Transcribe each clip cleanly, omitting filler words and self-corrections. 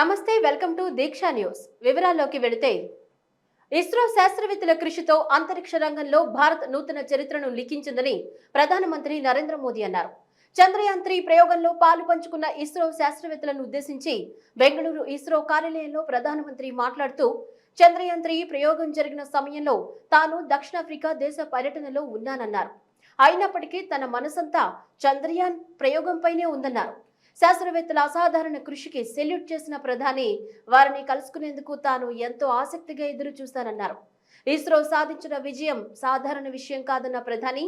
నమస్తే welcome to Deeksha news. వివరాల్లోకి వెళితే ఇస్రో శాస్త్రవేత్తల కృషితో అంతరిక్ష రంగంలో భారత్ నూతన చరిత్రను లిఖించిందని ప్రధానమంత్రి నరేంద్ర మోదీ అన్నారు. చంద్రయాన్ 3 ప్రయోగంలో పాలు పంచుకున్న ఇస్రో శాస్త్రవేత్తలను ఉద్దేశించి బెంగళూరు ఇస్రో కార్యాలయంలో ప్రధానమంత్రి మాట్లాడుతూ చంద్రయాన్ 3 ప్రయోగం జరిగిన సమయంలో తాను దక్షిణాఫ్రికా దేశ పర్యటనలో ఉన్నానన్నారు. అయినప్పటికీ తన మనసంతా చంద్రయాన్ ప్రయోగంపైనే ఉందన్నారు. శాస్త్రవేత్తల అసాధారణ కృషికి సెల్యూట్ చేసిన ప్రధాని వారిని కలుసుకునేందుకు తాను ఎంతో ఆసక్తిగా ఎదురు చూస్తానన్నారు. ఇస్రో సాధించిన విజయం సాధారణ విషయం కాదన్న ప్రధాని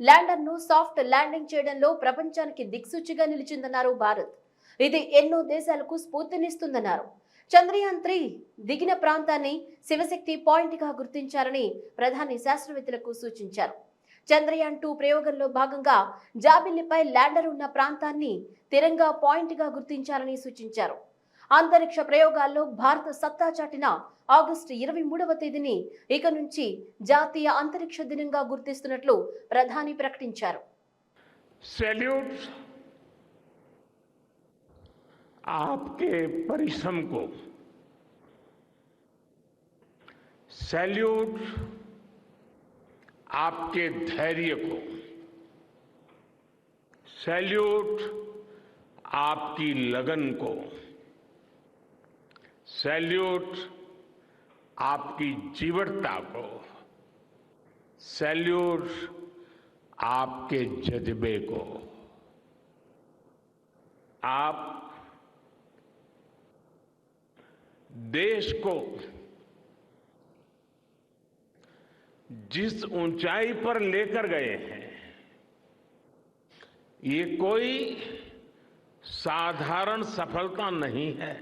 ల్యాండర్ ను సాఫ్ట్ ల్యాండింగ్ చేయడంలో ప్రపంచానికి దిక్సూచిగా నిలిచిందన్నారు. భారత్ ఇది ఎన్నో దేశాలకు స్ఫూర్తినిస్తుందన్నారు. చంద్రయాన్ 3 దిగిన ప్రాంతాన్ని శివశక్తి పాయింట్ గా గుర్తించారని ప్రధాని శాస్త్రవేత్తలకు సూచించారు. చంద్రయాన్ 2 ప్రయోగంలో భాగంగా జాబిల్లిపై ల్యాండర్ ఉన్న ప్రాంతాన్ని తిరంగా పాయింట్ గా గుర్తించాలని సూచించారు. అంతరిక్ష ప్రయోగాల్లో భారత సత్తా చాటిన ఆగస్టు 23వ తేదీని ఇక నుంచి జాతీయ అంతరిక్ష దినంగా గుర్తిస్తున్నట్లు ప్రధాని ప్రకటించారు. सैल्यूट आपके परिश्रम को, सैल्यूट आपके धैर्य को, सैल्यूट आपकी लगन को, सैल्यूट आपकी जीवटता को, सैल्यूट आपके जज्बे को। आप देश को जिस ऊंचाई पर लेकर गए हैं, ये कोई साधारण सफलता नहीं है।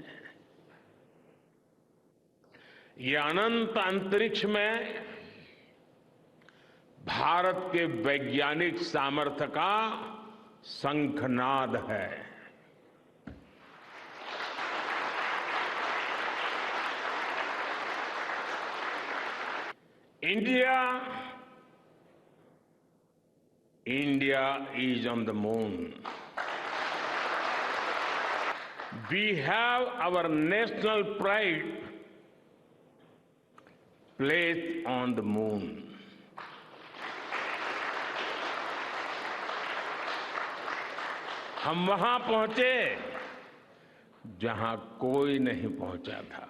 ये अनंत अंतरिक्ष में भारत के वैज्ञानिक सामर्थ्य का शंखनाद है। India is on the moon. We have our national pride placed on the moon. हम वहां पहुंचे जहां कोई नहीं पहुंचा था।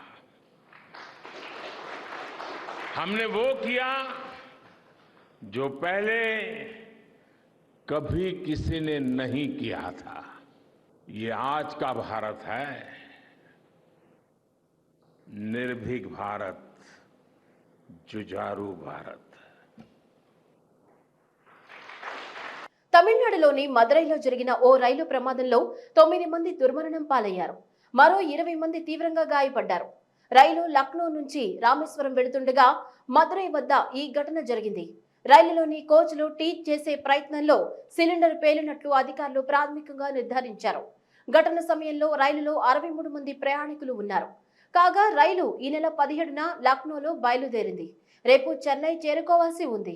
हमने वो किया जो पहले कभी किसी ने नहीं किया था। ये आज का भारत है, निर्भीक भारत, जुझारू भारत। తమిళనాడులోని మదురైలో జరిగిన ఓ రైలు ప్రమాదంలో 9 మంది దుర్మరణం పాలయ్యారు. మరో 20 మంది తీవ్రంగా గాయపడ్డారు. రైలు లక్నో నుంచి రామేశ్వరం వెళుతుండగా మదురై వద్ద ఈ ఘటన జరిగింది. రైలులోని కోచ్లు టీచ్ చేసే ప్రయత్నంలో సిలిండర్ పేలినట్లు అధికారులు ప్రాథమికంగా నిర్ధారించారు. ఘటన సమయంలో రైలులో 63 మంది ప్రయాణికులు ఉన్నారు. కాగా రైలు ఈ నెల 17న లక్నోలో బయలుదేరింది. రేపు చెన్నై చేరుకోవాల్సి ఉంది.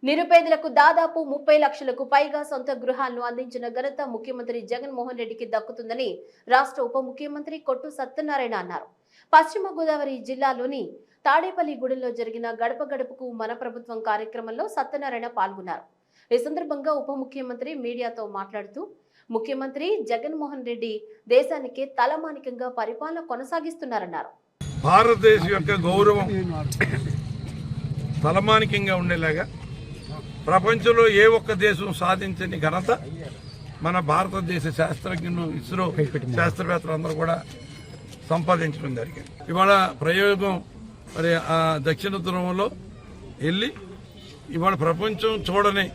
నిరుపేదలకు దాదాపు 30 లక్షలకు పైగా సొంత గృహాలను అందించిన ఘనత ముఖ్యమంత్రి జగన్మోహన్ రెడ్డికి దక్కుతుందని రాష్ట్ర ఉప ముఖ్యమంత్రి కొట్టు సత్యనారాయణ అన్నారు. పశ్చిమ గోదావరి జిల్లాలోని తాడేపల్లిగూడెంలో జరిగిన గడప గడపకు మన ప్రభుత్వం కార్యక్రమంలో సత్యనారాయణ పాల్గొన్నారు. ఈ సందర్భంగా ఉప ముఖ్యమంత్రి మీడియాతో మాట్లాడుతూ ముఖ్యమంత్రి జగన్మోహన్ రెడ్డి దేశానికి తలమానికంగా పరిపాలన కొనసాగిస్తున్నారన్నారు. భారతదేశం యొక్క గౌరవం తలమానికంగా ఉండేలాగా ప్రపంచంలో ఏ ఒక్క దేశం సాధించని ఘనత మన భారతదేశ శాస్త్రజ్ఞులు, ఇస్రో శాస్త్రవేత్తలందరూ కూడా సంపాదించడం జరిగింది. ఇవాళ ప్రయోగం మరి ఆ దక్షిణ ధ్రువంలో వెళ్ళి ఇవాళ ప్రపంచం చూడని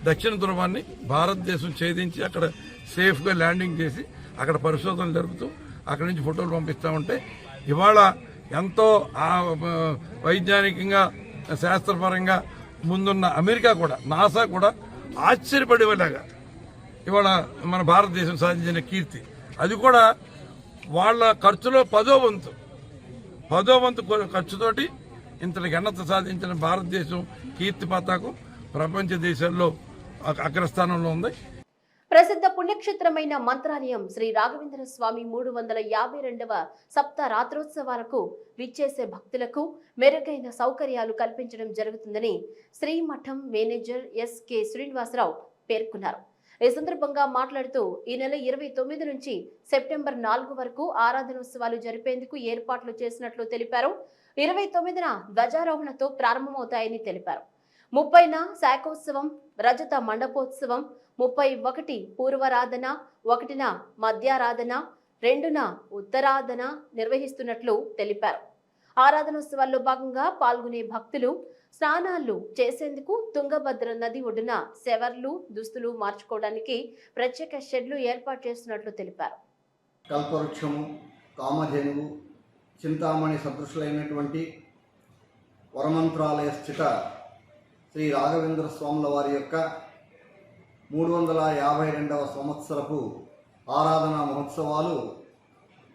దక్షిణ ధ్రువాన్ని భారతదేశం ఛేదించి అక్కడ సేఫ్గా ల్యాండింగ్ చేసి అక్కడ పరిశోధనలు జరుపుతూ అక్కడి నుంచి ఫోటోలు పంపిస్తూ ఉంటే ఇవాళ ఎంతో వైజ్ఞానికంగా శాస్త్రపరంగా ముందున్న అమెరికా కూడా, నాసా కూడా ఆశ్చర్యపడేలాగా ఇవాళ మన భారతదేశం సాధించిన కీర్తి, అది కూడా వాళ్ళ ఖర్చులో 10వ వంతు ఖర్చుతోటి ఇంతటి ఘనత సాధించిన భారతదేశం కీర్తి పతాకం ప్రపంచ దేశాల్లో అగ్రస్థానంలో ఉంది. ప్రసిద్ధ పుణ్యక్షేత్రమైన మంత్రాలయం శ్రీ రాఘవేంద్ర స్వామి 352వ సప్త రాత్రోత్సవాలకు విచ్చేసే భక్తులకు మెరుగైన సౌకర్యాలు కల్పించడం జరుగుతుందని శ్రీమఠం మేనేజర్ ఎస్కే శ్రీనివాసరావు పేర్కొన్నారు. ఈ సందర్భంగా మాట్లాడుతూ ఈ నెల 29 నుంచి సెప్టెంబర్ 4 వరకు ఆరాధనోత్సవాలు జరిపేందుకు ఏర్పాట్లు చేసినట్లు తెలిపారు. 29న ధ్వజారోహణతో ప్రారంభమవుతాయని తెలిపారు. 30న శాఖోత్సవం, రజత మండపోత్సవం, 31 పూర్వారాధన, 1న మధ్యారాధన, 2న ఉత్తరాధన నిర్వహిస్తున్నట్లు తెలిపారు. ఆరాధనోత్సవాల్లో భాగంగా పాల్గొనే భక్తులు స్నానాలు చేసేందుకు తుంగభద్ర నది ఒడ్డున శవర్లు, దుస్తులు మార్చుకోవడానికి ప్రత్యేక షెడ్లు ఏర్పాటు చేస్తున్నట్లు తెలిపారు. కల్పవృక్షము, కామధేనువు, చింతామణి సదృశులైనటువంటి వరమంత్రాలయ స్థిత శ్రీ రాఘవేంద్ర స్వాముల వారి యొక్క 352వ సంవత్సరపు ఆరాధనా మహోత్సవాలు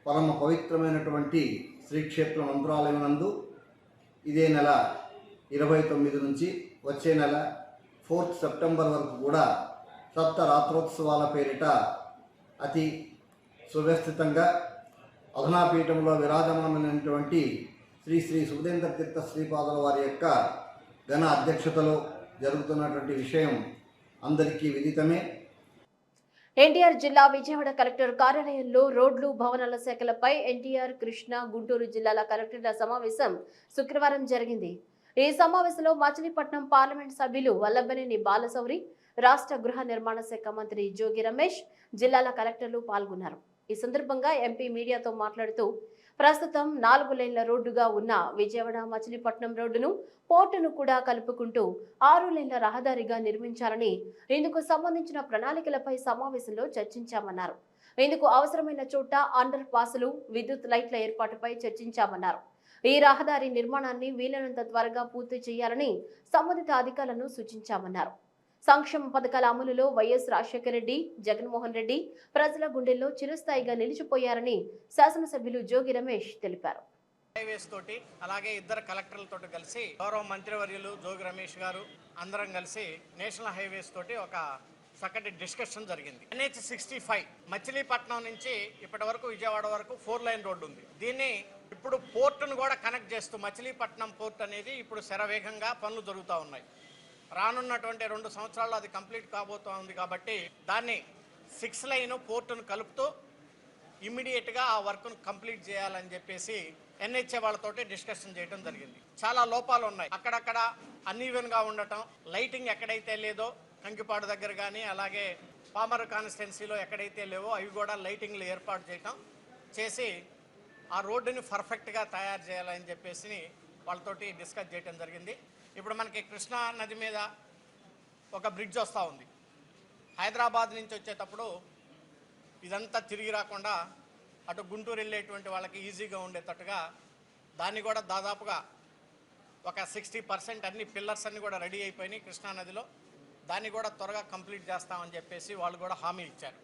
పరమ పవిత్రమైనటువంటి శ్రీక్షేత్ర మంత్రాలయం నందు ఇదే నెల 29 నుంచి వచ్చే నెల 4th సెప్టెంబర్ వరకు కూడా సప్త రాత్రోత్సవాల పేరిట అతి సువ్యస్థితంగా అధునాపీఠంలో విరాజమానమైనటువంటి శ్రీ శ్రీ సుబుధేంద్ర తీర్థ శ్రీపాదుల వారి యొక్క ఘన అధ్యక్షతలో జరుగుతున్నటువంటి విషయం అందరికీ విదితమే. ఎన్టీఆర్ జిల్లా విజయవాడ కలెక్టర్ కార్యాలయంలో రోడ్లు, భవనాల శాఖలపై ఎన్టీఆర్, కృష్ణా, గుంటూరు జిల్లాల కలెక్టర్ల సమావేశం శుక్రవారం జరిగింది. ఈ సమావేశంలో మచిలీపట్నం పార్లమెంట్ సభ్యులు వల్లభనేని బాలశౌరి, రాష్ట్ర గృహ నిర్మాణ శాఖ మంత్రి జోగి రమేష్, జిల్లాల కలెక్టర్లు పాల్గొన్నారు. ఈ సందర్భంగా ఎంపీ మీడియాతో మాట్లాడుతూ ప్రస్తుతం 4 లేన్ల రోడ్డుగా ఉన్న విజయవాడ మచిలీపట్నం రోడ్డును పోర్టును కూడా కలుపుకుంటూ 6 లేన్ల రహదారిగా నిర్మించాలని, ఇందుకు సంబంధించిన ప్రణాళికలపై సమావేశంలో చర్చించామన్నారు. ఇందుకు అవసరమైన చోట అండర్ పాసులు, విద్యుత్ లైట్ల ఏర్పాటుపై చర్చించామన్నారు. ఈ రహదారి నిర్మాణాన్ని వీలైనంత త్వరగా పూర్తి చేయాలని సంబంధిత అధికారులను సూచించామన్నారు. సంక్షేమ పథకాల అమలులో వైఎస్ రాజశేఖర రెడ్డి, జగన్మోహన్ రెడ్డి ప్రజల గుండెల్లో చిరస్థాయిగా నిలిచిపోయారని శాసనసభ్యులు జోగి రమేష్ తెలిపారు. హైవేస్ తోటి అలాగే ఇద్దరు కలెక్టర్లతో కలిసి గౌరవ మంత్రివర్యులు జోగి రమేష్ గారు అందరం కలిసి నేషనల్ హైవేస్ తోటి ఒక చక్కటి డిస్కషన్ జరిగింది. NH65 మచిలీపట్నం నుంచి ఇప్పటి వరకు విజయవాడ వరకు 4 లైన్ రోడ్డు ఉంది. దీన్ని ఇప్పుడు పోర్టును కూడా కనెక్ట్ చేస్తూ మచిలీపట్నం పోర్ట్ అనేది ఇప్పుడు శరవేగంగా పనులు జరుగుతూ ఉన్నాయి. రానున్నటువంటి 2 సంవత్సరాల్లో అది కంప్లీట్ కాబోతోంది. కాబట్టి దాన్ని 6 లైన్ పోర్టును కలుపుతూ ఇమ్మీడియట్గా ఆ వర్క్ను కంప్లీట్ చేయాలని చెప్పేసి NHA వాళ్ళతోటి డిస్కషన్ చేయడం జరిగింది. చాలా లోపాలు ఉన్నాయి, అక్కడక్కడ అన్ఈవెన్గా ఉండటం, లైటింగ్ ఎక్కడైతే లేదో కంకిపాడు దగ్గర కానీ అలాగే పామర్ కాన్స్టిట్యున్సీలో ఎక్కడైతే లేవో అవి కూడా లైటింగ్లు ఏర్పాటు చేయటం చేసి ఆ రోడ్డుని పర్ఫెక్ట్గా తయారు చేయాలని చెప్పేసి వాళ్ళతోటి డిస్కస్ చేయడం జరిగింది. ఇప్పుడు మనకి కృష్ణా నది మీద ఒక బ్రిడ్జ్ వస్తూ ఉంది. హైదరాబాద్ నుంచి వచ్చేటప్పుడు ఇదంతా తిరిగి రాకుండా అటు గుంటూరు వెళ్ళేటువంటి వాళ్ళకి ఈజీగా ఉండేటట్టుగా దాన్ని కూడా దాదాపుగా ఒక 60% అన్ని పిల్లర్స్ అన్ని కూడా రెడీ అయిపోయినాయి కృష్ణానదిలో. దాన్ని కూడా త్వరగా కంప్లీట్ చేస్తామని చెప్పేసి వాళ్ళు కూడా హామీ ఇచ్చారు.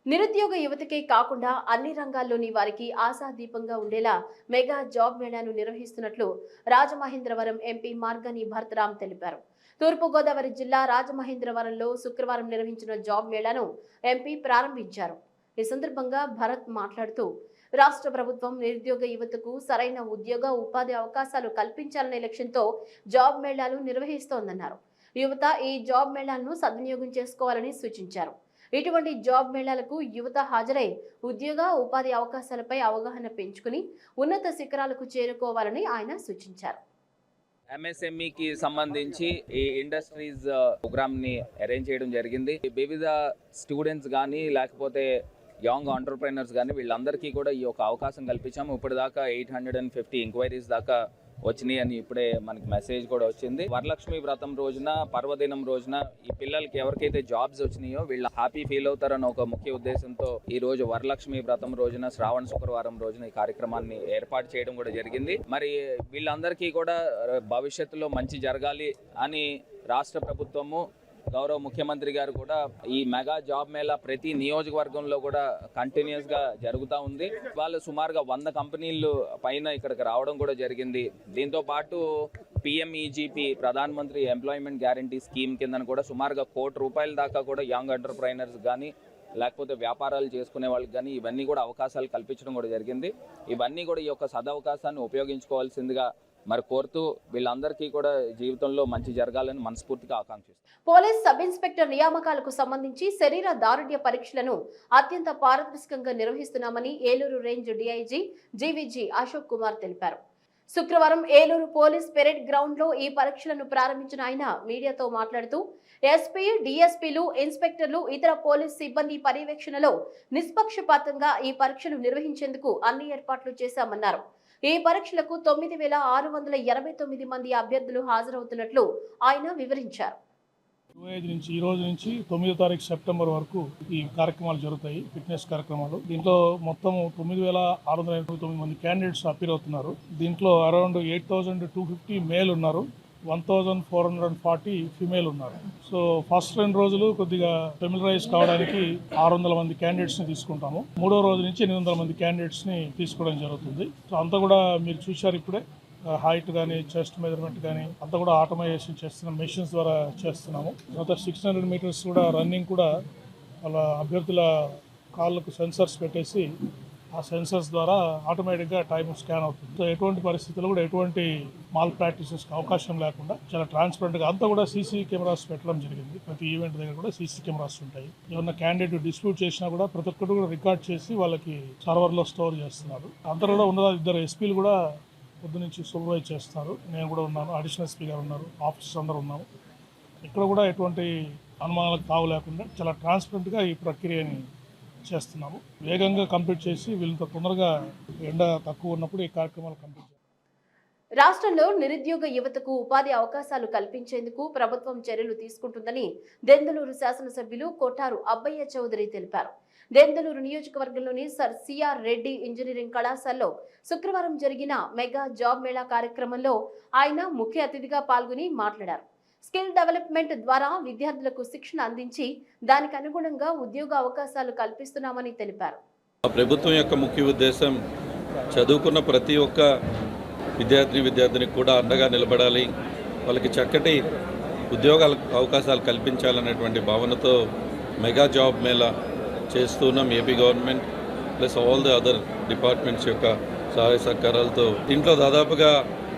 నిరుద్యోగ యువతకే కాకుండా అన్ని రంగాల్లోని వారికి ఆశాదీపంగా ఉండేలా మెగా జాబ్ మేళాను నిర్వహిస్తున్నట్లు రాజమహేంద్రవరం ఎంపీ మార్గాని భరతరాం తెలిపారు. తూర్పుగోదావరి జిల్లా రాజమహేంద్రవరంలో శుక్రవారం నిర్వహించిన జాబ్ మేళాను ఎంపీ ప్రారంభించారు. ఈ సందర్భంగా భరత్ మాట్లాడుతూ రాష్ట్ర ప్రభుత్వం నిరుద్యోగ యువతకు సరైన ఉద్యోగ ఉపాధి అవకాశాలు కల్పించాలనే లక్ష్యంతో జాబ్ మేళాలు నిర్వహిస్తోందన్నారు. యువత ఈ జాబ్ మేళాలను సద్వినియోగం చేసుకోవాలని సూచించారు. ఇటువంటి జాబ్ మేళాలకు యువత హాజరై ఉద్యోగ ఉపాధి అవకాశాలపై అవగాహన పెంచుకుని ఉన్నత శిఖరాలకు చేరుకోవాలని ఆయన సూచించారు. MSMEకి సంబంధించి ఈ ఇండస్ట్రీస్ ప్రోగ్రామ్ని అరేంజ్ చేయడం జరిగింది. వివిధ స్టూడెంట్స్ కానీ లేకపోతే యంగ్ ఎంటర్ప్రైనర్స్ కానీ వీళ్ళందరికీ కూడా ఈ యొక్క అవకాశం కల్పించాము. ఇప్పటిదాకా 850 ఎంక్వైరీస్ దాకా వచ్చినాయి అని ఇప్పుడే మనకి మెసేజ్ కూడా వచ్చింది. వరలక్ష్మి వ్రతం రోజున, పర్వదినం రోజున ఈ పిల్లలకి ఎవరికైతే జాబ్స్ వచ్చినాయో వీళ్ళు హ్యాపీ ఫీల్ అవుతారని ఒక ముఖ్య ఉద్దేశంతో ఈ రోజు వరలక్ష్మి వ్రతం రోజున, శ్రావణ శుక్రవారం రోజున ఈ కార్యక్రమాన్ని ఏర్పాటు చేయడం కూడా జరిగింది. మరి వీళ్ళందరికీ కూడా భవిష్యత్తులో మంచి జరగాలి అని రాష్ట్ర ప్రభుత్వము, గౌరవ ముఖ్యమంత్రి గారు కూడా ఈ మెగా జాబ్ మేళా ప్రతి నియోజకవర్గంలో కూడా కంటిన్యూస్ గా జరుగుతూ ఉంది. వాళ్ళు సుమారుగా 100 కంపెనీలు పైన ఇక్కడికి రావడం కూడా జరిగింది. దీంతో పాటు PMEGP Pradhan Mantri employment guarantee scheme కింద కూడా సుమారుగా ₹1 కోటి దాకా కూడా యంగ్ ఎంటర్ప్రైనర్స్ కానీ లేకపోతే వ్యాపారాలు చేసుకునే వాళ్ళకి కానీ ఇవన్నీ కూడా అవకాశాలు కల్పించడం కూడా జరిగింది. ఇవన్నీ కూడా ఈ యొక్క సదవకాశాన్ని ఉపయోగించుకోవాల్సిందిగా మరి కోరుతూ వీళ్ళందరికీ కూడా జీవితంలో మంచి జరగాలని మనస్ఫూర్తిగా ఆకాంక్షిస్తాను. పోలీస్ సబ్ ఇన్స్పెక్టర్ నియామకాలకు సంబంధించి శరీర దారుఢ్య పరీక్షలను అత్యంత పారదర్శకంగా నిర్వహిస్తున్నామని Eluru range DIG GVG Ashok Kumar తెలిపారు. శుక్రవారం ఏలూరు పోలీస్ పెరేడ్ గ్రౌండ్ లో ఈ పరీక్షలను ప్రారంభించిన ఆయన మీడియాతో మాట్లాడుతూ ఎస్పీ, డీఎస్పీలు, ఇన్స్పెక్టర్లు, ఇతర పోలీస్ సిబ్బంది పర్యవేక్షణలో నిష్పక్షపాతంగా ఈ పరీక్షలు నిర్వహించేందుకు అన్ని ఏర్పాట్లు చేశామన్నారు. ఈ పరీక్షలకు 9,689 మంది అభ్యర్థులు హాజరవుతున్నట్లు ఆయన వివరించారు. ఈ రోజు నుంచి 9వ తారీఖు సెప్టెంబర్ వరకు ఈ కార్యక్రమాలు జరుగుతాయి. ఫిట్నెస్ కార్యక్రమాలు. దీంట్లో మొత్తం 9,689 మంది క్యాండిడేట్స్ అపీర్ అవుతున్నారు. దీంట్లో అరౌండ్ 8,250 మేల్ ఉన్నారు, 1,440 ఫిమేల్ ఉన్నారు. సో ఫస్ట్ 2 రోజులు కొద్దిగా ఫెమిలరైజ్ కావడానికి 600 మంది క్యాండిడేట్స్ ని తీసుకుంటాము. 3వ రోజు నుంచి 800 మంది క్యాండిడేట్స్ ని తీసుకోవడం జరుగుతుంది. సో అంతా కూడా మీరు చూశారు ఇప్పుడే, హైట్ కానీ, చెస్ట్ మెజర్మెంట్ కానీ అంతా కూడా ఆటోమైజేషన్ చేస్తున్నాం, మెషిన్స్ ద్వారా చేస్తున్నాము. తర్వాత 600 మీటర్స్ కూడా రన్నింగ్ కూడా వాళ్ళ అభ్యర్థుల కాళ్ళకు సెన్సర్స్ పెట్టేసి ఆ సెన్సర్స్ ద్వారా ఆటోమేటిక్గా టైం స్కాన్ అవుతుంది. సో ఎటువంటి పరిస్థితుల్లో కూడా ఎటువంటి మాల్ ప్రాక్టీసెస్కి అవకాశం లేకుండా చాలా ట్రాన్స్పరెంట్గా అంతా కూడా సీసీ కెమెరాస్ పెట్టడం జరిగింది. ప్రతి ఈవెంట్ దగ్గర కూడా సీసీ కెమెరాస్ ఉంటాయి. ఏమన్నా క్యాండిడేట్ డిస్ప్యూట్ చేసినా కూడా ప్రతి ఒక్కటి కూడా రికార్డ్ చేసి వాళ్ళకి సర్వర్లో స్టోర్ చేస్తున్నారు. అంతా కూడా ఉన్న 2 ఎస్పీలు కూడా పొద్దు నుంచి సూపర్వైజ్ చేస్తారు. నేను కూడా ఉన్నాను, అడిషనల్ ఎస్పీ గారు ఉన్నారు, ఆఫీసర్స్ అందరూ ఉన్నాము. ఇక్కడ కూడా ఎటువంటి అనుమానాలకు తావు లేకుండా చాలా ట్రాన్స్పరెంట్గా ఈ ప్రక్రియని చేస్తున్నాము. వేగంగా కంప్లీట్ చేసి వీళ్ళతో తొందరగా ఎండ తక్కువ ఉన్నప్పుడు ఈ కార్యక్రమాలు కంప్లీట్ చేయాలి. రాష్ట్రంలో నిరుద్యోగ యువతకు ఉపాధి అవకాశాలు కల్పించేందుకు ప్రభుత్వం చర్యలు తీసుకుంటుందని దెందులూరు శాసనసభ్యులు కొఠారు అబ్బయ్య చౌదరి తెలిపారు. దెందులూరు నియోజకవర్గంలోని సర్ సిఆర్ రెడ్డి ఇంజనీరింగ్ కళాశాలలో శుక్రవారం జరిగిన మెగా జాబ్ మేళా కార్యక్రమంలో ఆయన ముఖ్య అతిథిగా పాల్గొని మాట్లాడారు. స్కిల్ డెవలప్మెంట్ ద్వారా విద్యార్థులకు శిక్షణ అందించి దానికి అనుగుణంగా ఉద్యోగ అవకాశాలు కల్పిస్తున్నామని తెలిపారు. ప్రభుత్వం యొక్క ముఖ్య ఉద్దేశం చదువుకున్న ప్రతి ఒక్క విద్యార్థినికి కూడా అండగా నిలబడాలి, వాళ్ళకి చక్కటి ఉద్యోగాల అవకాశాలు కల్పించాలనేటువంటి భావనతో మెగా జాబ్ మేళా చేస్తున్నాం. AP government plus all the other departments యొక్క సహాయ సహకారాలతో దీంట్లో దాదాపుగా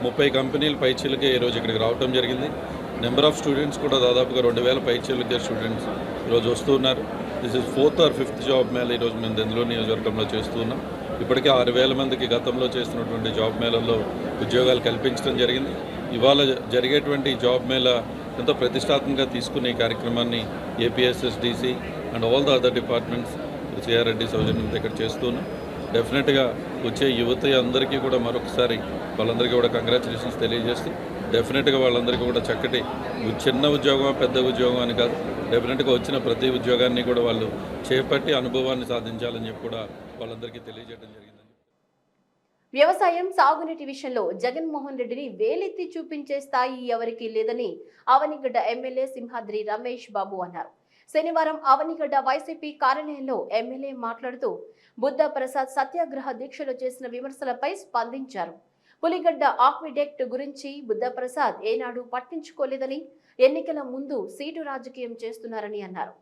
30 కంపెనీల పైచీలకే ఈరోజు ఇక్కడికి రావడం జరిగింది. నెంబర్ ఆఫ్ స్టూడెంట్స్ కూడా దాదాపుగా 2,000 పైచీలకే స్టూడెంట్స్ ఈరోజు వస్తున్నారు. This is 4th or 5th job Mela ఈరోజు మేము దెందులూరు నియోజకవర్గంలో చేస్తున్నాం. ఇప్పటికే 6,000 మందికి గతంలో చేస్తున్నటువంటి జాబ్ మేళల్లో ఉద్యోగాలు కల్పించడం జరిగింది. ఇవాళ జరిగేటువంటి జాబ్ మేళా ఎంతో ప్రతిష్టాత్మకంగా తీసుకునే ఈ కార్యక్రమాన్ని APSSDC and all the other departments CR Reddy సౌజన్యంతో ఇక్కడ చేస్తున్నాం. డెఫినెట్గా వచ్చే యువత అందరికీ కూడా మరొకసారి వాళ్ళందరికీ కూడా కంగ్రాచులేషన్స్ తెలియజేస్తూ డెఫినెట్గా వాళ్ళందరికీ కూడా చక్కటి చిన్న ఉద్యోగం పెద్ద ఉద్యోగం అని కాదు, డెఫినెట్గా వచ్చిన ప్రతి ఉద్యోగాన్ని కూడా వాళ్ళు చేపట్టి అనుభవాన్ని సాధించాలని చెప్పి కూడా వాళ్ళందరికీ తెలియజేయడం జరిగింది. వ్యవసాయం, సాగునీటి విషయంలో జగన్మోహన్ రెడ్డిని వేలెత్తి చూపించే స్థాయి ఎవరికీ లేదని అవనిగడ్డ ఎమ్మెల్యే సింహాద్రి రమేష్ బాబు అన్నారు. శనివారం అవనిగడ్డ వైసీపీ కార్యాలయంలో ఎమ్మెల్యే మాట్లాడుతూ బుద్ధ ప్రసాద్ సత్యాగ్రహ దీక్షలో చేసిన విమర్శలపై స్పందించారు. పులిగడ్డ ఆక్విడెక్ట్ గురించి బుద్ధ ప్రసాద్ ఏనాడు పట్టించుకోలేదని, ఎన్నికల ముందు సీటు రాజకీయం చేస్తున్నారని అన్నారు.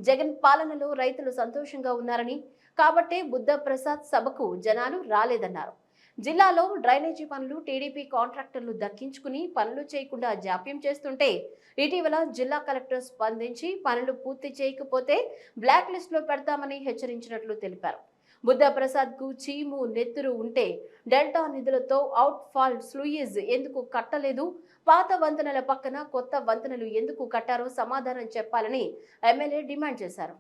జగన్ పాలనలో రైతులు సంతోషంగా ఉన్నారని, కాబట్టే బుద్ధ ప్రసాద్ సభకు జనాలు రాలేదన్నారు. జిల్లాలో డ్రైనేజీ పనులు టీడీపీ కాంట్రాక్టర్లు దక్కించుకుని పనులు చేయకుండా జాప్యం చేస్తుంటే ఇటీవల జిల్లా కలెక్టర్ స్పందించి పనులు పూర్తి చేయకపోతే బ్లాక్ లిస్ట్ లో పెడతామని హెచ్చరించినట్లు తెలిపారు. బుద్ధ ప్రసాద్ కు చీము నెత్తురు ఉంటే డెల్టా నిధులతో అవుట్ ఫాల్ స్లూయిజ్ ఎందుకు కట్టలేదు, పాత వంతెనల పక్కన కొత్త వంతెనలు ఎందుకు కట్టారో సమాధానం చెప్పాలని ఎమ్మెల్యే డిమాండ్ చేశారు.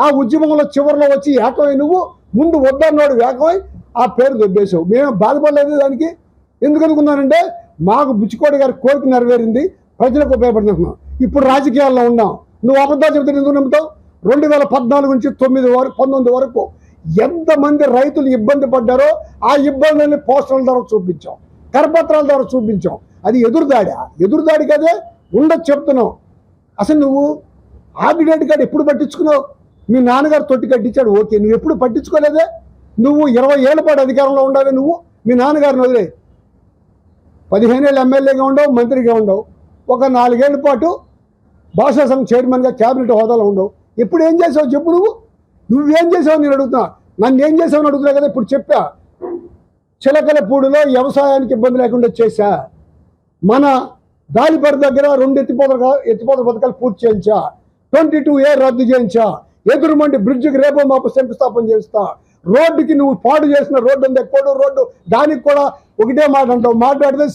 ఆ ఉద్యమంలో చివరిలో వచ్చి ఏకమై నువ్వు ముందు వద్దన్నాడు, ఏకమై ఆ పేరు దొబ్బేసావు. మేము బాధపడలేదు దానికి. ఎందుకు అనుకున్నానంటే మాకు బుచ్చికోడి గారి కోరిక నెరవేరింది, ప్రజలకు ఉపయోగపడుతున్నాం. ఇప్పుడు రాజకీయాల్లో ఉన్నాం. నువ్వు అబద్ధాలు చెబుతే ఎందుకు నమ్ముతావు? 2014 నుంచి 19 వరకు ఎంతమంది రైతులు ఇబ్బంది పడ్డారో ఆ ఇబ్బందుల్ని పోస్టర్ల ద్వారా చూపించాం, కరపత్రాల ద్వారా చూపించాం. అది ఎదురుదాడి కదే ఉండదు చెప్తున్నావు. అసలు నువ్వు ఆర్డినేట్ కార్డు ఎప్పుడు పట్టించుకున్నావు? మీ నాన్నగారు తొట్టి కట్టించాడు, ఓకే. నువ్వు ఎప్పుడు పట్టించుకోలేదే? నువ్వు 20 ఏళ్ల పాటు అధికారంలో ఉండాలి. నువ్వు మీ నాన్నగారిని వదిలే. 15 ఏళ్ళు ఎమ్మెల్యేగా ఉండవు, మంత్రిగా ఉండవు, ఒక 4 ఏళ్ల పాటు భాషా సంఘ చైర్మన్గా క్యాబినెట్ హోదాలో ఉండవు. ఇప్పుడు ఏం చేసావు చెప్పు? నువ్వేం చేసావు నేను అడుగుతున్నా. నన్ను ఏం చేసావు అని అడుగుతున్నా కదా. ఇప్పుడు చెప్పా, చిలకలపూడిలో వ్యవసాయానికి ఇబ్బంది లేకుండా చేశా. మన దాలిపరి దగ్గర 2 ఎత్తిపోతల పథకాలు పూర్తి చేయించా. 22A రద్దు చేయించా. ఎదురుమండి బ్రిడ్జికి రేపో మాపు శంకుస్థాపన చేస్తా. రోడ్డుకి నువ్వు పాడు చేసిన రోడ్డు ఉంది, కోడు రోడ్డు, దానికి కూడా ఒకటే మాట అంటావు. మాట్లాడితే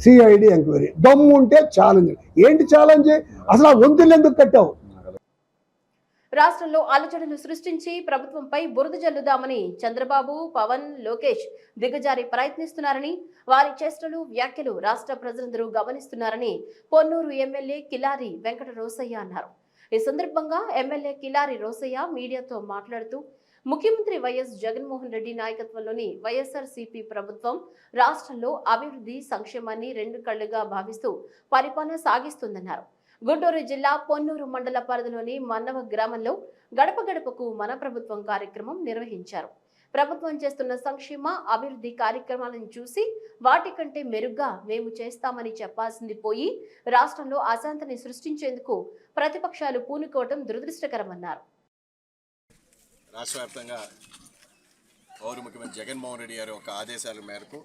సిఐడి ఎంక్వైరీ. దమ్ము ఉంటే ఛాలెంజ్. ఏంటి ఛాలెంజ్? అసలు ఆ వంతులు ఎందుకు కట్టావు? రాష్ట్రంలో అలజడులు సృష్టించి ప్రభుత్వంపై బురద జల్లుదామని చంద్రబాబు, పవన్, లోకేష్ దిగజారి ప్రయత్నిస్తున్నారని, వారి చేష్టలు, వ్యాఖ్యలు రాష్ట్ర ప్రజలందరూ గమనిస్తున్నారని పొన్నూరు ఎమ్మెల్యే కిలారి వెంకట రోసయ్య అన్నారు. ఈ సందర్భంగా ఎమ్మెల్యే కిలారి రోసయ్య మీడియాతో మాట్లాడుతూ, ముఖ్యమంత్రి వైఎస్ జగన్మోహన్ రెడ్డి నాయకత్వంలోని వైఎస్ఆర్సీపీ ప్రభుత్వం రాష్ట్రంలో అభివృద్ధి, సంక్షేమాన్ని 2 కళ్లుగా భావిస్తూ పరిపాలన సాగిస్తుందన్నారు. గుంటూరు జిల్లా పొన్నూరు మండల పరిధిలోని మన్నవ గ్రామంలో గడప గడపకు మన ప్రభుత్వం కార్యక్రమం నిర్వహించారు. ప్రభుత్వం చేస్తున్న సంక్షేమ, అభివృద్ధి కార్యక్రమాలను చూసి వాటికంటే మెరుగ్గా మేము చేస్తామని చెప్పాల్సింది పోయి రాష్ట్రంలో అశాంతిని సృష్టించేందుకు ప్రతిపక్షాలు పూనుకోవడం దురదృష్టకరమన్నారు. రాష్ట్ర వ్యాప్తంగా పౌర ముఖ్యమంత్రి జగన్మోహన్ రెడ్డి గారి ఒక ఆదేశాల మేరకు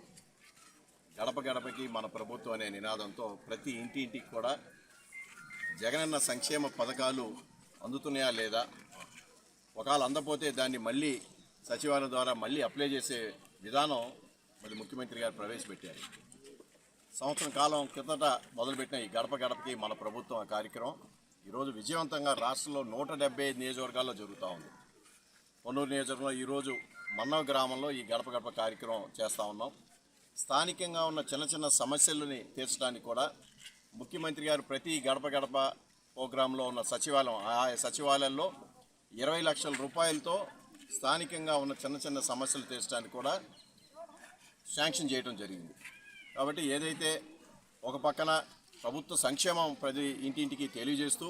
గడప గడపకి మన ప్రభుత్వం అనే నినాదంతో ప్రతి ఇంటింటికి కూడా జగనన్న సంక్షేమ పథకాలు అందుతున్నాయా లేదా, ఒకవేళ అందపోతే దాన్ని మళ్ళీ సచివాలయం ద్వారా మళ్ళీ అప్లై చేసే విధానం మరి ముఖ్యమంత్రి గారు ప్రవేశపెట్టారు. సంవత్సరం కాలం కిందట మొదలుపెట్టిన ఈ గడప గడపకి మన ప్రభుత్వం కార్యక్రమం ఈరోజు విజయవంతంగా రాష్ట్రంలో 175 నియోజకవర్గాల్లో జరుగుతూ ఉంది. పొన్నూరు నియోజకవర్గంలో ఈరోజు మన్నవ గ్రామంలో ఈ గడప గడప కార్యక్రమం చేస్తూ ఉన్నాం. స్థానికంగా ఉన్న చిన్న చిన్న సమస్యలని తీర్చడానికి కూడా ముఖ్యమంత్రి గారు ప్రతి గడప గడప ప్రోగ్రాంలో ఉన్న సచివాలయంలో 20 లక్షల రూపాయలతో స్థానికంగా ఉన్న చిన్న చిన్న సమస్యలు తీర్చడానికి కూడా శాంక్షన్ చేయడం జరిగింది. కాబట్టి ఏదైతే ఒక పక్కన ప్రభుత్వ సంక్షేమం ప్రతి ఇంటింటికి తెలియజేస్తూ,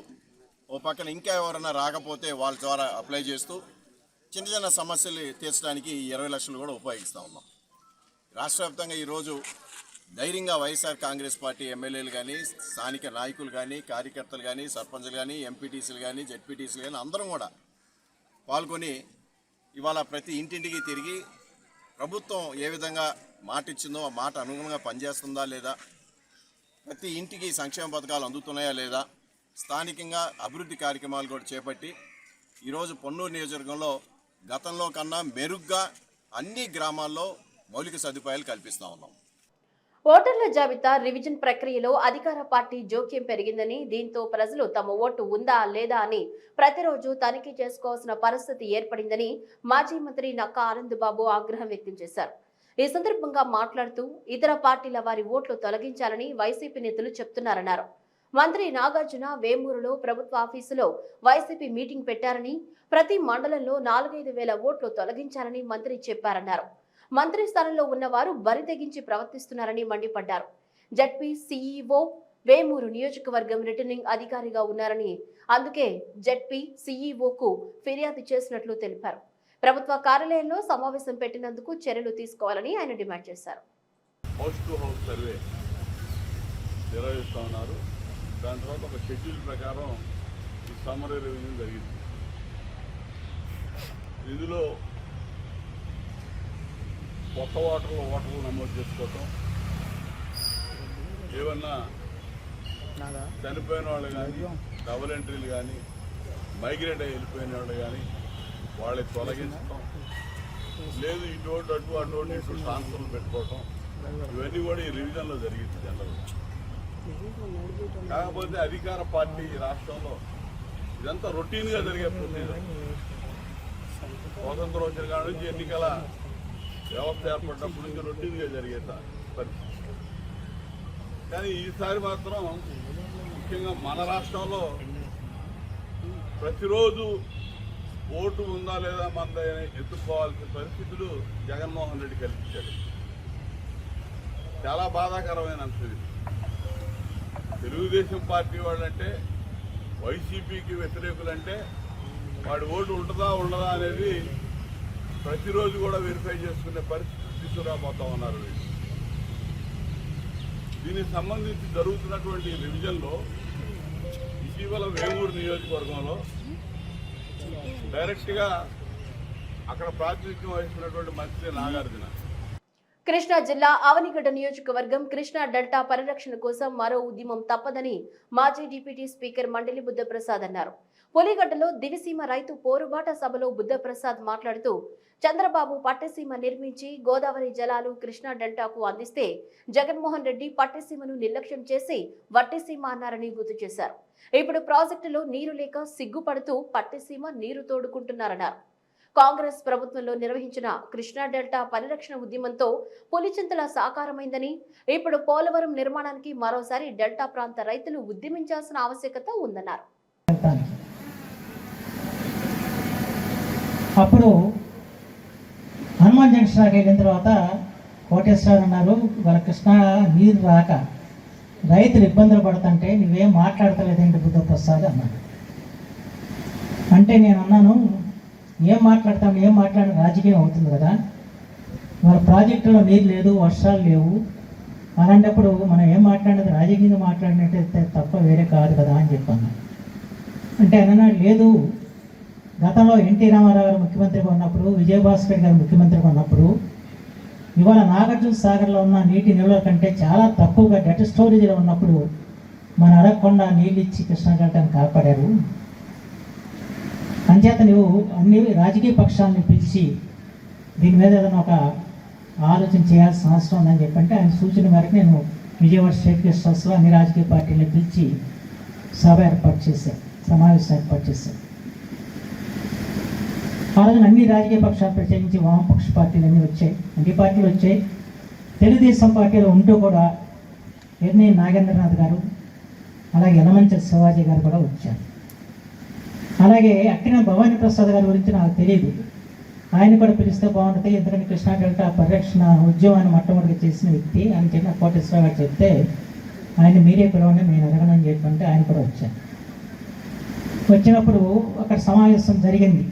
ఓ పక్కన ఇంకా ఎవరైనా రాకపోతే వాళ్ళ ద్వారా అప్లై చేస్తూ చిన్న చిన్న సమస్యలు తీర్చడానికి 20 లక్షలు కూడా ఉపయోగిస్తూ ఉన్నాం. రాష్ట్ర వ్యాప్తంగా ఈరోజు ధైర్యంగా వైఎస్ఆర్ కాంగ్రెస్ పార్టీ ఎమ్మెల్యేలు కానీ, స్థానిక నాయకులు కానీ, కార్యకర్తలు కానీ, సర్పంచులు కానీ, ఎంపీటీసీలు కానీ, జెడ్పీటీసీలు కానీ అందరం కూడా పాల్గొని ఇవాళ ప్రతి ఇంటింటికి తిరిగి ప్రభుత్వం ఏ విధంగా మాట ఇచ్చిందో ఆ మాట అనుగుణంగా పనిచేస్తుందా లేదా, ప్రతి ఇంటికి సంక్షేమ పథకాలు అందుతున్నాయా లేదా, స్థానికంగా అభివృద్ధి కార్యక్రమాలు కూడా చేపట్టి ఈరోజు పొన్నూరు నియోజకవర్గంలో గతంలో కన్నా మెరుగ్గా అన్ని గ్రామాల్లో మౌలిక సదుపాయాలు కల్పిస్తూ ఉన్నాం. ఓటర్ల జాబితా రివిజన్ ప్రక్రియలో అధికార పార్టీ జోక్యం పెరిగిందని, దీంతో ప్రజలు తమ ఓటు ఉందా లేదా అని ప్రతిరోజు తనిఖీ చేసుకోవాల్సిన పరిస్థితి ఏర్పడిందని మాజీ మంత్రి నక్కా ఆనందబాబు ఆగ్రహం వ్యక్తం చేశారు. ఈ సందర్భంగా మాట్లాడుతూ, ఇతర పార్టీల వారి ఓట్లు తొలగించాలని వైసీపీ నేతలు చెప్తున్నారన్నారు. మంత్రి నాగార్జున వేమూరులో ప్రభుత్వ ఆఫీసులో వైసీపీ మీటింగ్ పెట్టారని, ప్రతి మండలంలో 4-5 వేల ఓట్లు తొలగించాలని మంత్రి చెప్పారన్నారు. మంత్రి స్థానంలో ఉన్నవారు బరి తెగించి ప్రవర్తిస్తున్నారని మండిపడ్డారు. జడ్పీ సీఈఓ వేమూరు నియోజకవర్గం రిటర్నింగ్ అధికారిగా ఉన్నారని, అందుకే జడ్పీ సీఈఓకు ఫిర్యాదు చేసినట్లు తెలిపారు. ప్రభుత్వ కార్యాలయంలో సమావేశం పెట్టినందుకు చర్యలు తీసుకోవాలని ఆయన డిమాండ్ చేశారు. హౌస్ టు హౌస్ సర్వే నిర్వహిస్తూ ఉన్నారు. దాని తర్వాత ఒక షెడ్యూల్ ప్రకారం ఈ సమ్మరీ రివిజన్ జరిగింది. ఇందులో కొత్త ఓటర్లు నమోదు చేసుకోవటం, ఏమన్నా చనిపోయిన వాళ్ళు కానీ, డబుల్ ఎంట్రీలు కానీ, మైగ్రేట్ అయ్యి వెళ్ళిపోయిన వాళ్ళు కానీ వాళ్ళకి తొలగించడం, లేదు ఇటువంటి అటువంటి ఇటు ట్రాన్స్ఫర్లు పెట్టుకోవటం, ఇవన్నీ కూడా ఈ రివిజన్లో జరిగింది జనరల్గా. కాకపోతే అధికార పార్టీ రాష్ట్రంలో ఇదంతా రొటీన్గా జరిగే ప్రొసీజర్. స్వాతంత్రం వచ్చిన కాడ నుంచి ఎన్నికల వ్యవస్థ ఏర్పడినప్పటి నుంచి రొటీన్గా జరిగే పరిస్థితి. కానీ ఈసారి మాత్రం ముఖ్యంగా మన రాష్ట్రంలో ప్రతిరోజు ఓటు ఉందా లేదా మందని ఎత్తుకోవాల్సిన పరిస్థితులు జగన్మోహన్ రెడ్డి కల్పించాడు. చాలా బాధాకరమైన అంశం ఇది. తెలుగుదేశం పార్టీ వాళ్ళంటే, వైసీపీకి వ్యతిరేకులంటే వాడి ఓటు ఉంటుందా ఉండదా అనేది ప్రతిరోజు కూడా వెరిఫై చేసుకునే పరిస్థితి తీసుకురాబోతా ఉన్నారు. దీనికి సంబంధించి జరుగుతున్నటువంటి రివిజన్లో ఇటీవల వేమూరు నియోజకవర్గంలో డైరెక్ట్గా అక్కడ ప్రాతినిధ్యం వహిస్తున్నటువంటి మంత్రి నాగార్జున కృష్ణా జిల్లా అవనిగడ్డ నియోజకవర్గం కృష్ణా డెల్టా పరిరక్షణ కోసం మరో ఉద్యమం తప్పదని మాజీ డిప్యూటీ స్పీకర్ మండలి బుద్ధప్రసాద్ అన్నారు. పులిగడ్డలో దివిసీమ రైతు పోరుబాట సభలో బుద్ధప్రసాద్ మాట్లాడుతూ చంద్రబాబు పట్టసీమ నిర్మించి గోదావరి జలాలు కృష్ణా డెల్టాకు అందిస్తే జగన్మోహన్ రెడ్డి పట్టసీమను నిర్లక్ష్యం చేసి వట్టిసీమ అన్నారని గుర్తు చేశారు. ఇప్పుడు ప్రాజెక్టులో నీరు లేక సిగ్గుపడుతూ పట్టసీమ నీరు తోడుకుంటున్నారన్నారు. కాంగ్రెస్ ప్రభుత్వంలో నిర్వహించిన కృష్ణా డెల్టా పరిరక్షణ ఉద్యమంతో పులిచింతల సాకారమైందని ఇప్పుడు పోలవరం నిర్మాణానికి మరోసారి డెల్టా ప్రాంత రైతులు ఉద్యమించాల్సిన ఆవశ్యకత ఉందన్నారు. అప్పుడు హనుమాన్ జంక్షన్ దాకా వెళ్ళిన తర్వాత కోటేశ్వరరావు అన్నారు, వాళ్ళ కృష్ణా నీరు రాక రైతులు ఇబ్బందులు పడుతుంటే నువ్వేం మాట్లాడతలేదేంటి బుద్ధప్రసాద్ అన్నాడు. అంటే నేను అన్నాను, ఏం మాట్లాడిన రాజకీయం అవుతుంది కదా, మన ప్రాజెక్టులో నీరు లేదు, వర్షాలు లేవు, అలాంటప్పుడు మనం ఏం మాట్లాడినది రాజకీయంగా మాట్లాడినట్టయితే తప్ప వేరే కాదు కదా అని చెప్పాను. అంటే అన్నాడు, లేదు గతంలో ఎన్టీ రామారావు గారు ముఖ్యమంత్రిగా ఉన్నప్పుడు, విజయభాస్కర్ గారు ముఖ్యమంత్రిగా ఉన్నప్పుడు ఇవాళ నాగార్జున సాగర్లో ఉన్న నీటి నిల్వల కంటే చాలా తక్కువగా డెట్ స్టోరేజ్లో ఉన్నప్పుడు మన అడగకుండా నీళ్ళు ఇచ్చి కృష్ణా డెల్టాను కాపాడారు. అంచేత నువ్వు అన్ని రాజకీయ పక్షాలను పిలిచి దీని మీద ఏదైనా ఒక ఆలోచన చేయాల్సిన అవసరం ఉందని చెప్పంటే ఆయన సూచన మేరకు నేను విజయవాడ స్టేట్ గెస్ట్ హౌస్లో అన్ని రాజకీయ పార్టీలను పిలిచి సమావేశం ఏర్పాటు చేశాను. ఆ రోజున అన్ని రాజకీయ పక్షాలు ప్రత్యేకించి వామపక్ష పార్టీలు అన్నీ వచ్చాయి, అన్ని పార్టీలు వచ్చాయి. తెలుగుదేశం పార్టీలో ఉంటూ కూడా ఎర్నీ నాగేంద్రనాథ్ గారు, అలాగే యలమంచిలి శివాజీ గారు కూడా వచ్చారు. అలాగే అక్కిన భవానీ ప్రసాద్ గారి గురించి నాకు తెలియదు, ఆయన కూడా పిలిస్తే బాగుంటుంది, ఎందుకంటే కృష్ణా డెల్టా పరిరక్షణ ఉద్యమాన్ని మొట్టమొదటిగా చేసిన వ్యక్తి అని చెప్పి కోటేశ్వరరావు గారు చెప్తే ఆయన మీరే పిలవండి నేను అడగనని చెప్పంటే ఆయన కూడా వచ్చారు. వచ్చినప్పుడు అక్కడ సమావేశం జరిగింది.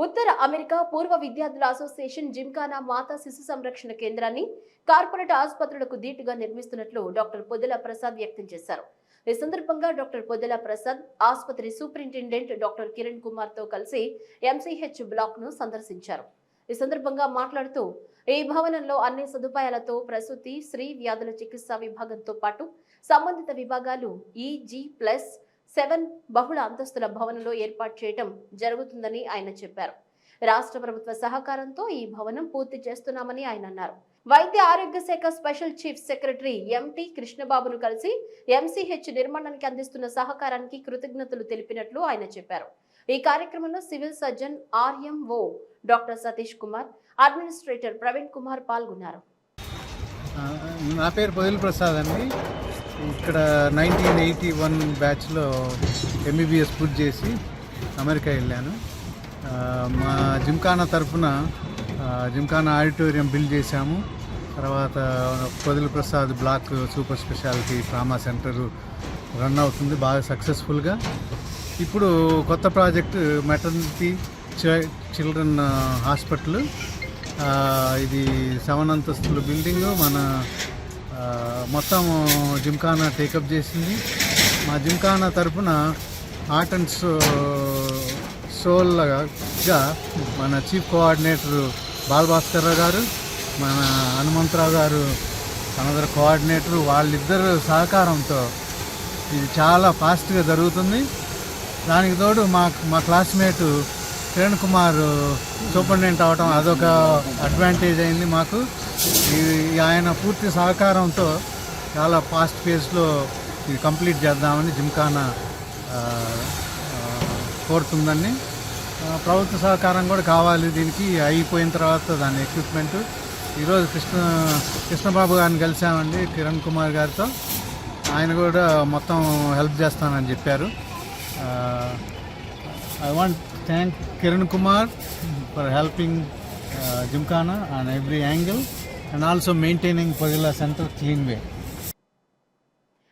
ఉత్తర అమెరికా పూర్వ విద్యార్థుల అసోసియేషన్ జిమ్ఖానా మాతా శిశు సంరక్షణ కేంద్రాన్ని కార్పొరేట్ ఆసుపత్రులకు దీటుగా నిర్మిస్తున్నట్లు డాక్టర్ పొదెల ప్రసాద్ వ్యక్తం చేశారు. ఈ సందర్భంగా డాక్టర్ పొదెల ప్రసాద్ ఆసుపత్రి సూపరింటెండెంట్ డాక్టర్ కిరణ్ కుమార్ తో కలిసి ఎంసీహెచ్ బ్లాక్ ను సందర్శించారు. ఈ సందర్భంగా మాట్లాడుతూ ఈ భవనంలో అన్ని సదుపాయాలతో ప్రసూతి, స్త్రీ వ్యాధుల చికిత్సా విభాగంతో పాటు సంబంధిత విభాగాలు EG+7 బహుళ అంతస్తుల భవనంలో ఏర్పాటు చేయడం జరుగుతుందని ఆయన చెప్పారు. రాష్ట్ర ప్రభుత్వ సహకారంతో ఈ భవనం పూర్తి చేస్తున్నామని ఆయన అన్నారు. వైద్య ఆరోగ్య శాఖ స్పెషల్ చీఫ్ సెక్రటరీ MT కృష్ణబాబును కలిసి ఎంసీహెచ్ నిర్మాణానికి అందిస్తున్న సహకారానికి కృతజ్ఞతలు తెలిపినట్లు ఆయన చెప్పారు. ఈ కార్యక్రమంలో civil surgeon RMO doctor Satish Kumar, administrator Praveen Kumar పాల్గొన్నారు. నా పేరు పొదెల ప్రసాద్ అండి. ఇక్కడ 1981 బ్యాచ్లో MBBS పూర్తి చేసి అమెరికా వెళ్ళాను. మా జిమ్ఖానా తరఫున జిమ్ఖానా ఆడిటోరియం బిల్డ్ చేశాము. తర్వాత Podela Prasad block super speciality trauma centre run అవుతుంది బాగా సక్సెస్ఫుల్గా. ఇప్పుడు కొత్త ప్రాజెక్టు మెటర్నిటీ చిల్డ్రన్ హాస్పిటల్, ఇది 7 అంతస్తుల బిల్డింగు మన మొత్తం జిమ్ఖానా టేకప్ చేసింది. మా జిమ్ఖానా తరఫున ఆర్ట్ అండ్ సోల్గా మన చీఫ్ కోఆర్డినేటర్ బాలభాస్కర్ రావు గారు, మన హనుమంతరావు గారు అనదర్ కోఆర్డినేటర్, వాళ్ళిద్దరు సహకారంతో ఇది చాలా ఫాస్ట్గా జరుగుతుంది. దానికి తోడు మా క్లాస్మేటు కిరణ్ కుమార్ సూపరింటెండెంట్ అవడం అదొక అడ్వాంటేజ్ అయింది మాకు. ఆయన పూర్తి సహకారంతో చాలా ఫాస్ట్ పేస్లో ఇది కంప్లీట్ చేద్దామని జిమ్ఖానా కోరుతుందని. ప్రభుత్వ సహకారం కూడా కావాలి దీనికి. అయిపోయిన తర్వాత దాని ఎక్విప్మెంట్ ఈరోజు కృష్ణబాబు గారిని కలిసామండి, కిరణ్ కుమార్ గారితో. ఆయన కూడా మొత్తం హెల్ప్ చేస్తానని చెప్పారు. I want thank Kiran Kumar for helping gymkhana on every angle and also maintaining Podela centre clean way.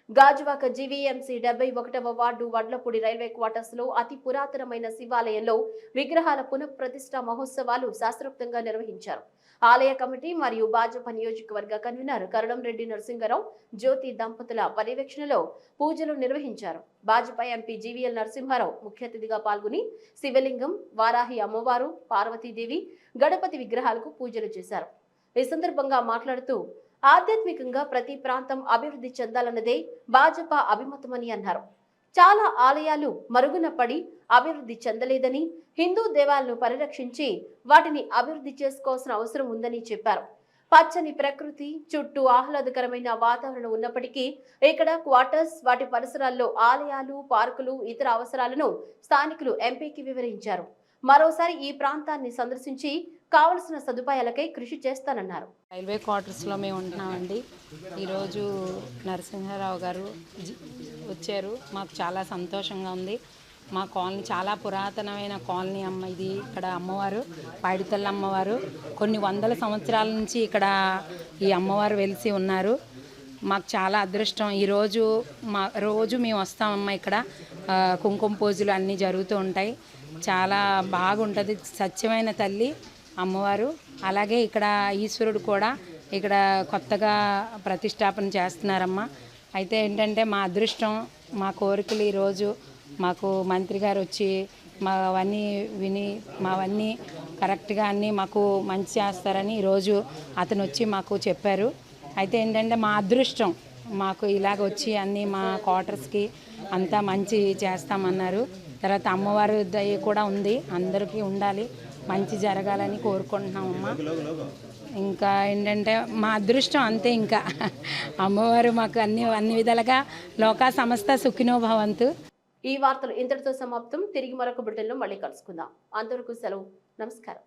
Gajuwaka GVMC 71వ వార్డు వడ్లపూడి రైల్వే క్వార్టర్స్ లో అతి పురాతనమైన శివాలయంలో విగ్రహాల పునఃప్రతిష్ఠ మహోత్సవాలు శాస్త్రోక్తంగా నిర్వహించారు. ఆలయ కమిటీ మరియు భాజపా నియోజకవర్గ కన్వీనర్ కరణం రెడ్డి నరసింహారావు జ్యోతి దంపతుల పర్యవేక్షణలో పూజలు నిర్వహించారు. భాజపా ఎంపీ జీవీఎల్ నరసింహారావు ముఖ్య అతిథిగా పాల్గొని శివలింగం, వారాహి అమ్మవారు, పార్వతీదేవి, గణపతి విగ్రహాలకు పూజలు చేశారు. ఈ సందర్భంగా మాట్లాడుతూ ఆధ్యాత్మికంగా ప్రతి ప్రాంతం అభివృద్ధి చెందాలన్నదే భాజపా అభిమతమని అన్నారు. చాలా ఆలయాలు మరుగున పడి అభివృద్ధి చెందలేదని, హిందూ దేవాలను పరిరక్షించి వాటిని అభివృద్ధి చేసుకోవాల్సిన అవసరం ఉందని చెప్పారు. పచ్చని ప్రకృతి చుట్టూ ఆహ్లాదకరమైన వాతావరణం ఉన్నప్పటికీ ఇక్కడ క్వార్టర్స్, వాటి పరిసరాల్లో ఆలయాలు, పార్కులు, ఇతర అవసరాలను స్థానికులు ఎంపీకి వివరించారు. మరోసారి ఈ ప్రాంతాన్ని సందర్శించి కావలసిన సదుపాయాలకై కృషి చేస్తానన్నారు. రైల్వే క్వార్టర్స్లో మేము ఉంటున్నామండి. ఈరోజు నరసింహారావు గారు వచ్చారు. మాకు చాలా సంతోషంగా ఉంది. మా కాలనీ చాలా పురాతనమైన కాలనీ అమ్మ. ఇది ఇక్కడ అమ్మవారు పైడితల్లి అమ్మవారు. కొన్ని వందల సంవత్సరాల నుంచి ఇక్కడ ఈ అమ్మవారు వెలిసి ఉన్నారు. మాకు చాలా అదృష్టం. ఈరోజు రోజు మేము వస్తామమ్మా. ఇక్కడ కుంకుమ పూజలు అన్నీ జరుగుతూ ఉంటాయి. చాలా బాగుంటుంది. సత్యమైన తల్లి అమ్మవారు. అలాగే ఇక్కడ ఈశ్వరుడు కూడా ఇక్కడ కొత్తగా ప్రతిష్టాపన చేస్తున్నారమ్మా. అయితే ఏంటంటే మా అదృష్టం, మా కోరికలు ఈరోజు మాకు మంత్రి గారు వచ్చి మావన్నీ విని మావన్నీ కరెక్ట్గా అన్నీ మాకు మంచి చేస్తారని ఈరోజు అతను వచ్చి మాకు చెప్పారు. అయితే ఏంటంటే మా అదృష్టం, మాకు ఇలాగ వచ్చి అన్నీ మా క్వార్టర్స్కి అంతా మంచి చేస్తామన్నారు. తర్వాత అమ్మవారి దయ కూడా ఉంది, అందరికీ ఉండాలి, మంచి జరగాలని కోరుకుంటున్నామమ్మా. ఇంకా ఏంటంటే మా అదృష్టం అంతే. ఇంకా అమ్మవారు మాకు అన్ని విధాలుగా లోకా సమస్త సుఖినో భవంతు. ఈ వార్తలు ఇంతటితో సమాప్తం. తిరిగి మరొక బులెటిన్లో మళ్ళీ కలుసుకుందాం. అంతవరకు సెలవు. నమస్కారం.